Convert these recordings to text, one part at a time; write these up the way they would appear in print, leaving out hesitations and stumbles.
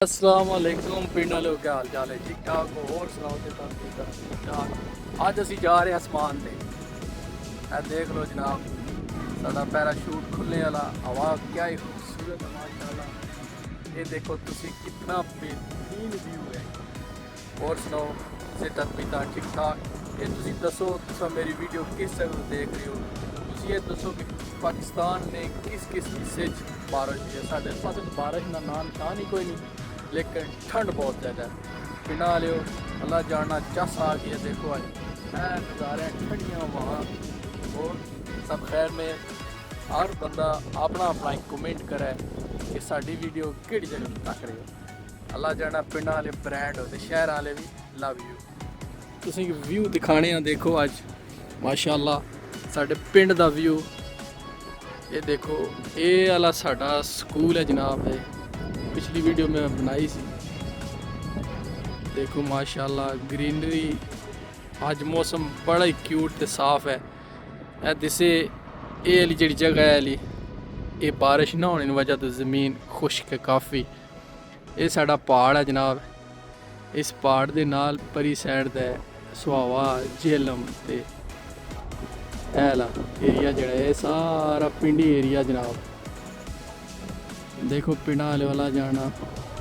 अस्सलाम वालेकुम पिंड वालों, क्या हाल चाल है? ठीक ठाक हो? और सुनाओ ते ठीक ठाक। अज असी जा रहे आसमान ते देख लो जनाब, साडा पैराशूट खुलने वाला। हवा क्या ही खूबसूरत है माशाल्लाह। ये देखो तुसी कितना बेहतरीन व्यू है। और सुनाओ, सेहत पीता ठीक ठाक? ये तुसी दसो तुसा मेरी वीडियो किस जगह देख रहे हो? तुसी ये दसो कि पाकिस्तान ने किस किस हिस्से बारिश है? साढ़े पास बारिश का नाम निशान ही कोई नहीं, लेकिन ठंड बहुत ज़्यादा है। पिंडा लियो अल्लाह जाना चस आ गया। देखो आज है नज़ारे ठंडियाँ वहाँ। और सब खैर में हर बंदा अपना अपना एक कमेंट करे कि साड़ी वीडियो किहड़ी जगह तक रहे हो। अल्लाह जाना पिंडा वाले ब्रांड होते, शहर वाले भी लव यू। तुसीं व्यू दिखाने हैं, देखो अज माशाल्लाह साडे पिंड दा व्यू। ये देखो ये वाला साडा स्कूल है जनाब। है पिछली वीडियो में बनाई सी। देखो माशाल्लाह ग्रीनरी, अज मौसम बड़ा ही क्यूट ते साफ है। ए दिसे ये वाली जी जगह है, ये बारिश ना होने की वजह तो ज़मीन खुश्क है काफ़ी। ये साडा पहाड़ है जनाब। इस पहाड़ के नाल परी साइड दा सुहावा झेलम ते ऐला एरिया जड़ा है सारा पिंडी एरिया जनाब। देखो पिंडा वाला जाना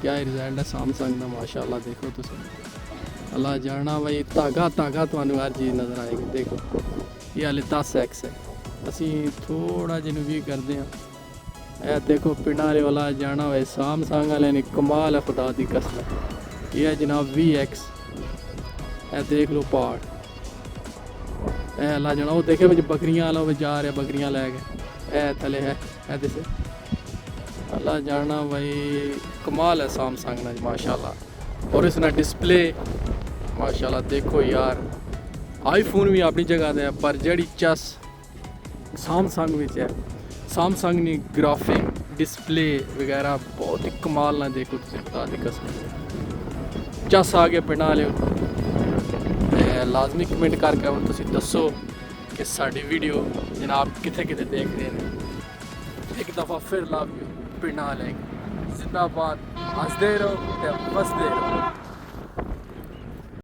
क्या रिजल्ट है सैमसंग का माशाल्लाह। देखो तुम अल्लाह जाना भाई धागा धागा तो हर चीज़ नज़र आएगी। देखो ये हाले 10x है, असी थोड़ा जिन भी करते हैं। ए देखो पिंडा वाला जाना भाई सैमसंग वाले ने कमाल है, खुदा दी कसम। यह है जनाब 20x। ए देख लो पहाड़। ए अल्लाह जाना वो देखे भाई बकरियाँ वाला जा रहे बकरियाँ लैके। ए थले है ए दिसे अल्लाह जाना भाई कमाल है सैमसंग ना माशाल्लाह। और इसना डिस्प्ले माशाल्लाह देखो यार, आईफोन भी अपनी जगह है पर जड़ी चस सैमसंग विच है। सैमसंग ने ग्राफिक डिस्प्ले वगैरह बहुत ही कमाल ना। देखो तुम खुदा दी कसम चस आ गए पिंडा वाले। लाजमी कमेंट करके और तुम दसो कि साड़ी वीडियो जनाब किथे किथे देख रहे हैं। एक दफ़ा फिर लव यू पिंडा वाले जिंदाबाद। हंसते रहो ते बसते रहो।